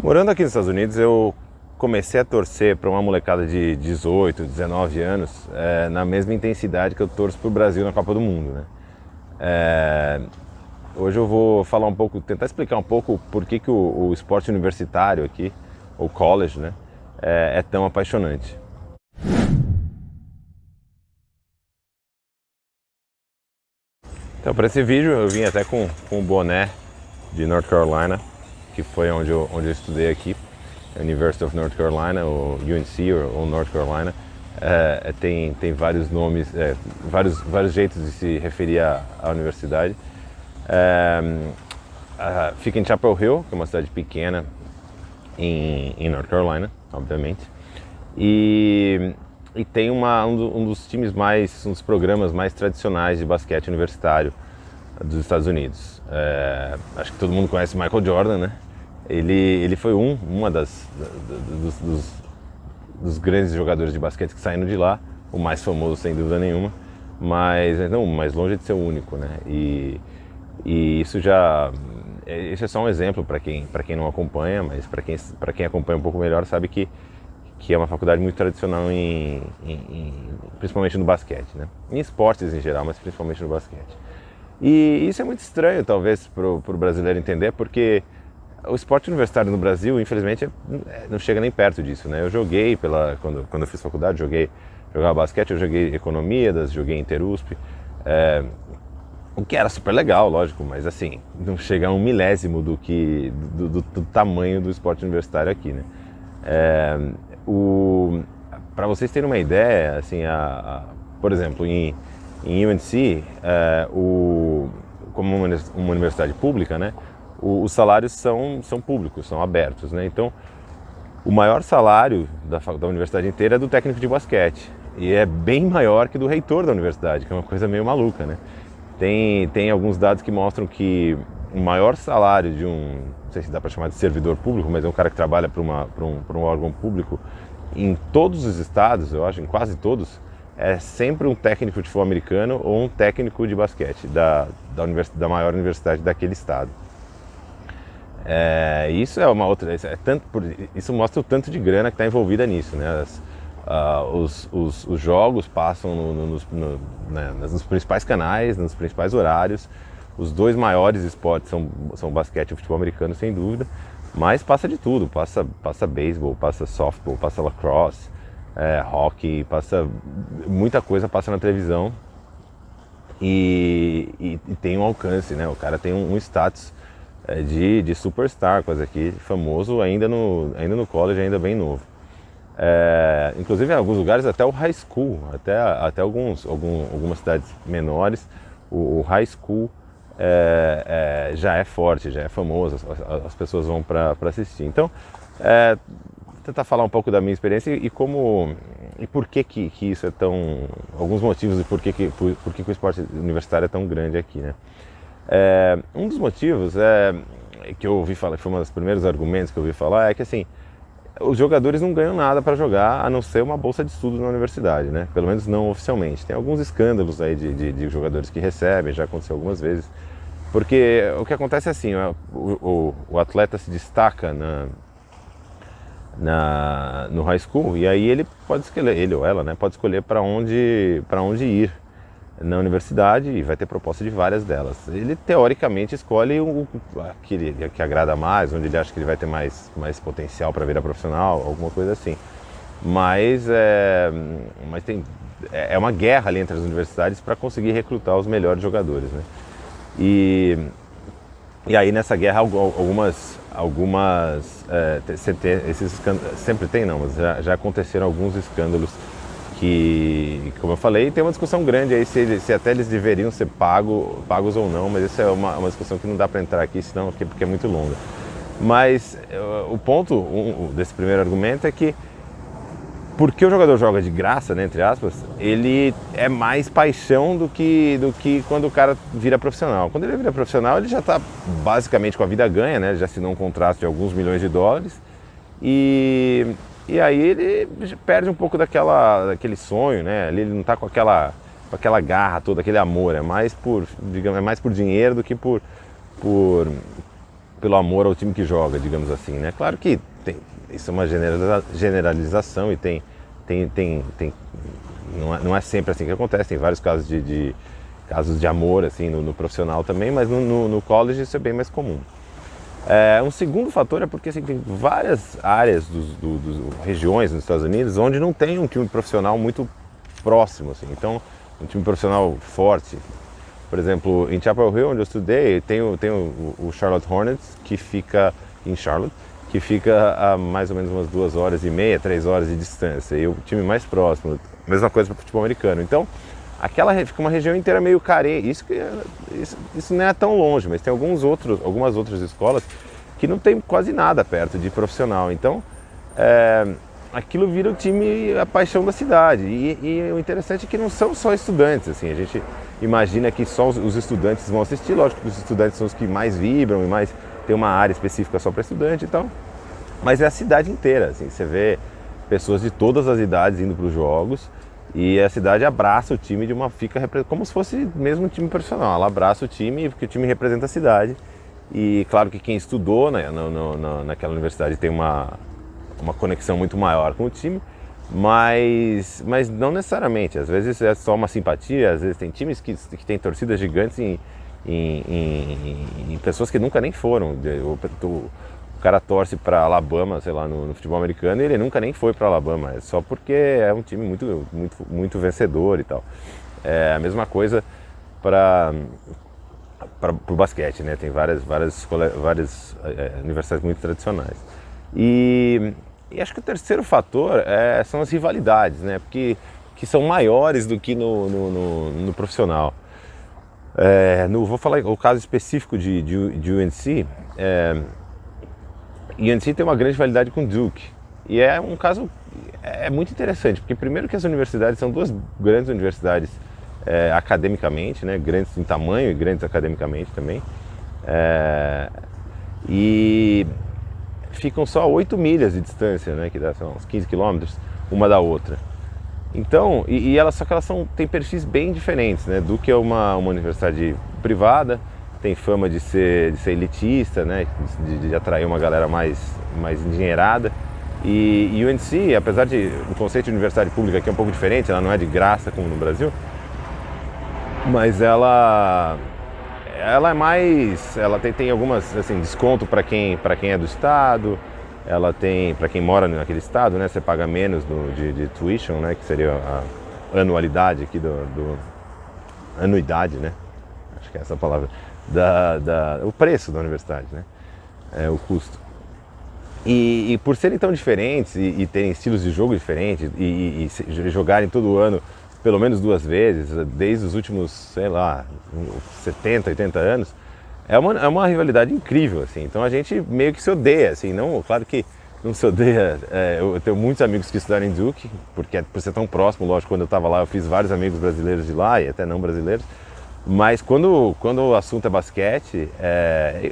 Morando aqui nos Estados Unidos, eu comecei a torcer para uma molecada de 18, 19 anos, na mesma intensidade que eu torço para o Brasil na Copa do Mundo, né? É, Hoje eu vou falar um pouco, tentar explicar um pouco por que o esporte universitário aqui, ou college, né, é tão apaixonante. Então, para esse vídeo eu vim até com o boné de North Carolina, que foi onde eu estudei aqui, University of North Carolina, ou UNC, ou North Carolina. Tem vários nomes, vários jeitos de se referir à universidade. É, Fica em Chapel Hill, que é uma cidade pequena em North Carolina, obviamente. E, e tem um dos times um dos programas mais tradicionais de basquete universitário dos Estados Unidos. Acho que todo mundo conhece Michael Jordan, né? Ele foi uma dos grandes jogadores de basquete que saíram de lá, o mais famoso sem dúvida nenhuma, mas não, mais longe de ser o único, né? E isso é só um exemplo para quem não acompanha, mas para quem acompanha um pouco melhor sabe que é uma faculdade muito tradicional principalmente no basquete, né? Em esportes em geral, mas principalmente no basquete. E isso é muito estranho, talvez, para o brasileiro entender, porque o esporte universitário no Brasil, infelizmente, não chega nem perto disso, né? Eu joguei, quando eu fiz faculdade, jogava basquete, eu joguei economia, joguei Interusp, o que era super legal, lógico, mas assim, não chega a um milésimo do tamanho do esporte universitário aqui, né? Para vocês terem uma ideia, assim, por exemplo, em UNC, como uma universidade pública, né, os salários são públicos, são abertos, né? Então, o maior salário da universidade inteira é do técnico de basquete. E é bem maior que do reitor da universidade, que é uma coisa meio maluca, né? Tem alguns dados que mostram que o maior salário de não sei se dá para chamar de servidor público, mas é um cara que trabalha para um órgão público, em todos os estados, eu acho, em quase todos, é sempre um técnico de futebol americano ou um técnico de basquete da maior universidade daquele estado. Isso é uma outra. Isso mostra o tanto de grana que está envolvida nisso, né? Os jogos passam nos principais canais, nos principais horários. Os dois maiores esportes são basquete e futebol americano, sem dúvida. Mas passa de tudo. Passa beisebol, passa softball, passa lacrosse, hockey, muita coisa passa na televisão. E tem um alcance, né? O cara tem um status de superstar, coisa aqui, famoso ainda no college, ainda bem novo. Inclusive em alguns lugares até o high school, até algumas cidades menores, o high school já é forte, já é famoso, as pessoas vão para assistir. Então, tentar falar um pouco da minha experiência e por que isso é tão... alguns motivos de por que o esporte universitário é tão grande aqui, né? Um dos motivos que eu ouvi falar, que foi um dos primeiros argumentos que eu ouvi falar, é que assim, os jogadores não ganham nada para jogar a não ser uma bolsa de estudo na universidade, né? Pelo menos não oficialmente. Tem alguns escândalos aí de jogadores que recebem, já aconteceu algumas vezes. Porque o que acontece é assim, o atleta se destaca no high school e aí ele pode escolher, ele ou ela, né, pode escolher para onde ir na universidade e vai ter proposta de várias delas. Ele teoricamente escolhe aquele que agrada mais, onde ele acha que ele vai ter mais potencial para virar profissional, alguma coisa assim. Mas é uma guerra ali entre as universidades para conseguir recrutar os melhores jogadores, né? E aí nessa guerra sempre tem não, mas já aconteceram alguns escândalos que, como eu falei, tem uma discussão grande aí se até eles deveriam ser pagos ou não, mas essa é uma discussão que não dá para entrar aqui, senão, porque é muito longa. Mas o ponto desse primeiro argumento é que porque o jogador joga de graça, né, entre aspas, ele é mais paixão do que quando o cara vira profissional. Quando ele vira profissional, ele já está basicamente com a vida ganha, né? Ele já assinou um contrato de alguns milhões de dólares e aí ele perde um pouco daquele sonho, né? Ele não está com aquela garra toda, aquele amor. É mais por dinheiro do que por pelo amor ao time que joga, digamos assim, né? Claro que isso é uma generalização e não é sempre assim que acontece, tem vários casos casos de amor assim no profissional também, mas no college isso é bem mais comum. Um segundo fator é porque assim, tem várias áreas regiões nos Estados Unidos onde não tem um time profissional muito próximo, assim. Então, um time profissional forte. Por exemplo, em Chapel Hill, onde eu estudei, tem o Charlotte Hornets, que fica em Charlotte, que fica a mais ou menos umas 2h30, 3 horas de distância. E o time mais próximo, mesma coisa para o futebol americano. Então, fica uma região inteira meio carente. Isso não é tão longe, mas tem algumas outras escolas que não tem quase nada perto de profissional. Então, aquilo vira o time, a paixão da cidade. E o interessante é que não são só estudantes, assim, a gente imagina que só os estudantes vão assistir, lógico que os estudantes são os que mais vibram e mais tem uma área específica só para estudante e tal, mas é a cidade inteira, assim, você vê pessoas de todas as idades indo para os jogos e a cidade abraça o time fica como se fosse mesmo um time profissional, ela abraça o time porque o time representa a cidade. E claro que quem estudou, né, naquela universidade tem uma conexão muito maior com o time, mas não necessariamente. Às vezes é só uma simpatia, às vezes tem times que têm torcidas gigantes em pessoas que nunca nem foram. O cara torce para Alabama, sei lá, no futebol americano, e ele nunca nem foi para Alabama, é só porque é um time muito vencedor e tal. É a mesma coisa para o basquete, né? Tem várias universidades muito tradicionais. E acho que o terceiro fator são as rivalidades, né? Porque que são maiores do que no profissional. Vou falar o caso específico de UNC. UNC tem uma grande rivalidade com Duke. E é um caso muito interessante, porque primeiro que as universidades são duas grandes universidades academicamente, né? Grandes em tamanho e grandes academicamente também. E ficam só 8 milhas de distância, né? Que dá uns 15 quilômetros uma da outra. Então, só que elas têm perfis bem diferentes, né? Duke é uma universidade privada, tem fama de ser elitista, né? De atrair uma galera mais endinheirada. E UNC, apesar de o conceito de universidade pública aqui é um pouco diferente, ela não é de graça como no Brasil, mas ela é mais, ela tem algumas, assim, desconto para quem é do estado, ela tem, para quem mora naquele estado, né, você paga menos de tuition, né, que seria a anualidade aqui anuidade, né, acho que é essa a palavra, o preço da universidade, né, o custo. E por serem tão diferentes e terem estilos de jogo diferentes e jogarem todo ano pelo menos 2 vezes, desde os últimos, sei lá, 70, 80 anos, é uma rivalidade incrível, assim. Então a gente meio que se odeia, assim, não, claro que não se odeia. Eu tenho muitos amigos que estudaram em Duke, porque por ser tão próximo, lógico, quando eu estava lá eu fiz vários amigos brasileiros de lá e até não brasileiros, mas quando o assunto é basquete,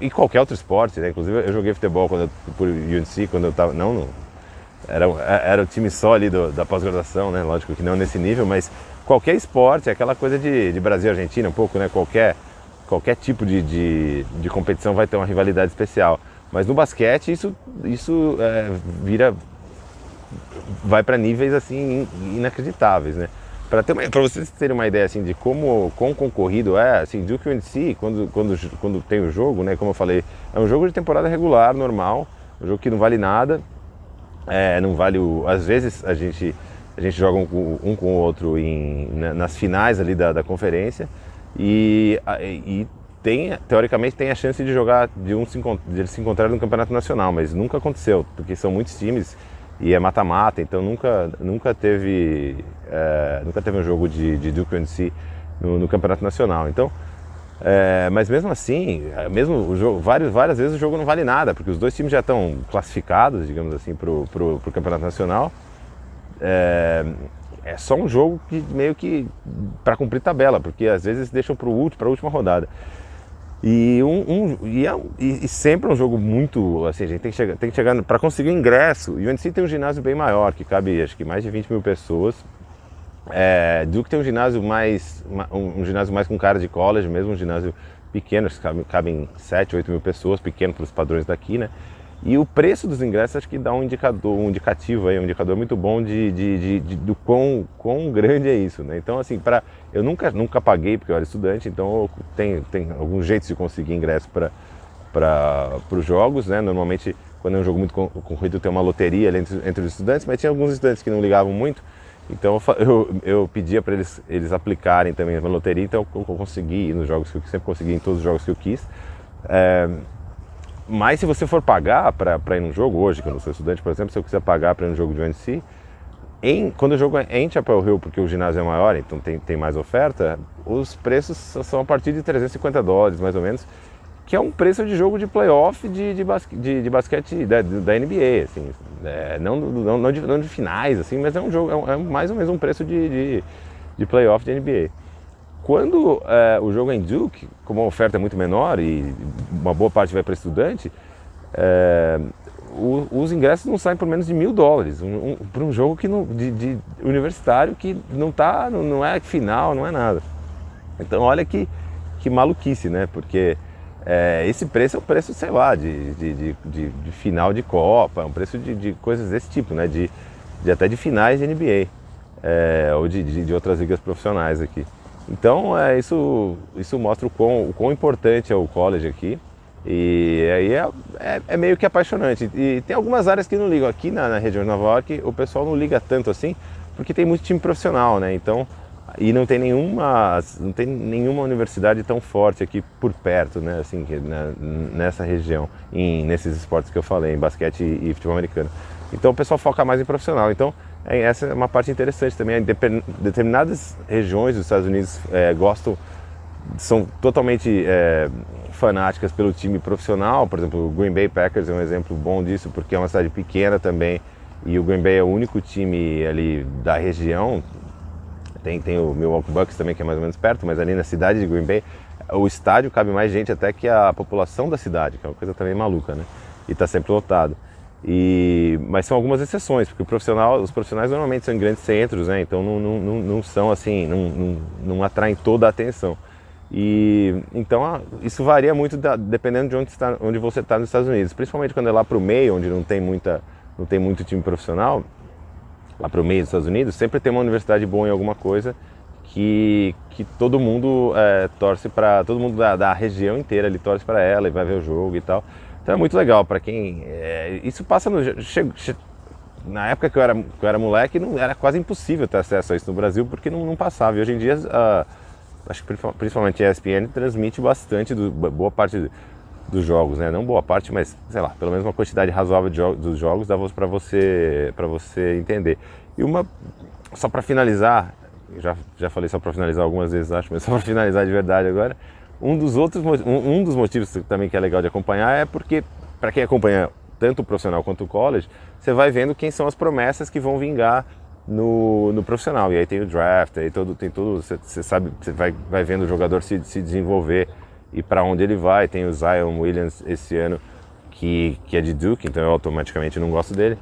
e qualquer outro esporte, né? Inclusive eu joguei futebol por UNC, quando eu estava, era o time só ali da pós-graduação, né? Lógico que não nesse nível, mas qualquer esporte, é aquela coisa de Brasil e Argentina, um pouco, né? Qualquer tipo de competição vai ter uma rivalidade especial. Mas no basquete isso vai para níveis assim inacreditáveis, né? Para vocês terem uma ideia assim de quão concorrido assim, Duke UNC, quando tem o jogo, né? Como eu falei, é um jogo de temporada regular, normal, um jogo que não vale nada. Não vale às vezes a gente joga um com o outro nas finais ali da conferência e teoricamente tem a chance de jogar de eles se encontrarem no campeonato nacional, mas nunca aconteceu porque são muitos times e é mata-mata, então nunca teve um jogo de Duke UNC no campeonato nacional. Então mas mesmo assim, mesmo o jogo, várias vezes o jogo não vale nada, porque os dois times já estão classificados, digamos assim, pro Campeonato Nacional. É só um jogo que meio que para cumprir tabela, porque às vezes deixam para a última rodada. E sempre um jogo muito, assim, a gente tem que chegar para conseguir o ingresso. E o UNC tem um ginásio bem maior, que cabe acho que mais de 20 mil pessoas. Duke tem um ginásio mais com cara de college, mesmo um ginásio pequenos, cabem 7, 8 mil pessoas, pequeno para os padrões daqui, né? E o preço dos ingressos acho que dá um indicador muito bom do quão grande é isso, né? Então, assim, eu nunca paguei porque eu era estudante, então tem alguns jeitos de conseguir ingresso para os jogos, né? Normalmente, quando é um jogo muito concorrido, tem uma loteria ali entre os estudantes, mas tinha alguns estudantes que não ligavam muito, então eu pedia para eles aplicarem também uma loteria, então eu consegui ir nos jogos que eu sempre consegui, em todos os jogos que eu quis. Mas se você for pagar para ir num jogo hoje, que eu não sou estudante, por exemplo, se eu quiser pagar para ir num jogo de UNC, quando o jogo é em Chapel Hill, porque o ginásio é maior, então tem mais oferta, os preços são a partir de $350, mais ou menos, que é um preço de jogo de playoff de basquete da NBA, assim, não de finais, assim, mas é um jogo, é mais ou menos um preço de playoff de NBA. Quando o jogo é em Duke, como a oferta é muito menor e uma boa parte vai para estudante, os ingressos não saem por menos de $1.000 para um jogo de universitário que não é final, não é nada. Então olha que maluquice, né? Porque esse preço é um preço, sei lá, de final de Copa, é um preço de coisas desse tipo, né? Até de finais de NBA ou de outras ligas profissionais aqui. Então isso mostra o quão importante é o college aqui, e aí é meio que apaixonante. E tem algumas áreas que não ligam. Aqui na região de Nova York o pessoal não liga tanto assim, porque tem muito time profissional, né? Então, e não tem nenhuma universidade tão forte aqui por perto, né? Assim, nessa região, nesses esportes que eu falei, em basquete e futebol americano. Então o pessoal foca mais em profissional. Então essa é uma parte interessante também. Determinadas regiões dos Estados Unidos são totalmente fanáticas pelo time profissional. Por exemplo, o Green Bay Packers é um exemplo bom disso, porque é uma cidade pequena também, e o Green Bay é o único time ali da região. Tem o Milwaukee Bucks também, que é mais ou menos perto, mas ali na cidade de Green Bay, o estádio cabe mais gente até que a população da cidade, que é uma coisa também maluca, né? E está sempre lotado. Mas são algumas exceções, porque os profissionais normalmente são em grandes centros, né? Então não são assim, não atraem toda a atenção. Então isso varia muito dependendo de onde você está nos Estados Unidos, principalmente quando é lá para o meio, onde não tem muito time profissional. Lá para o meio dos Estados Unidos sempre tem uma universidade boa em alguma coisa que todo mundo torce para, todo mundo da região inteira ele torce para ela e vai ver o jogo e tal. Então é muito legal para quem... isso passa na época que eu era moleque, era quase impossível ter acesso a isso no Brasil, porque não passava. E hoje em dia, acho que principalmente a ESPN transmite bastante, boa parte dos jogos, né? Não boa parte, mas sei lá, pelo menos uma quantidade razoável dos jogos dá para você entender. E só para finalizar, já falei só para finalizar algumas vezes, acho, mas só para finalizar de verdade agora, um dos motivos também que é legal de acompanhar é porque, para quem acompanha tanto o profissional quanto o college, você vai vendo quem são as promessas que vão vingar no profissional. E aí tem o draft, aí tem tudo, você sabe, você vai vendo o jogador se desenvolver e para onde ele vai. Tem o Zion Williams esse ano, que é de Duke, então eu automaticamente não gosto dele,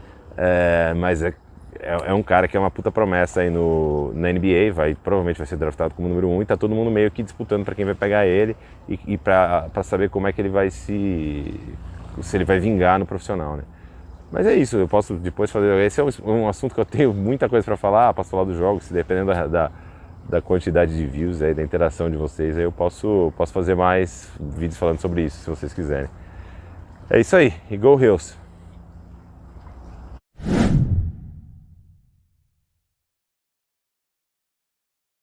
mas é um cara que é uma puta promessa aí na NBA, provavelmente vai ser draftado como número 1, e tá todo mundo meio que disputando para quem vai pegar ele e para saber como é que ele vai se ele vai vingar no profissional, né? Mas é isso, eu posso depois fazer, esse é um assunto que eu tenho muita coisa para falar, posso falar dos jogos, se dependendo da quantidade de views aí, da interação de vocês, aí eu posso fazer mais vídeos falando sobre isso, se vocês quiserem. É isso aí, e Go Hills!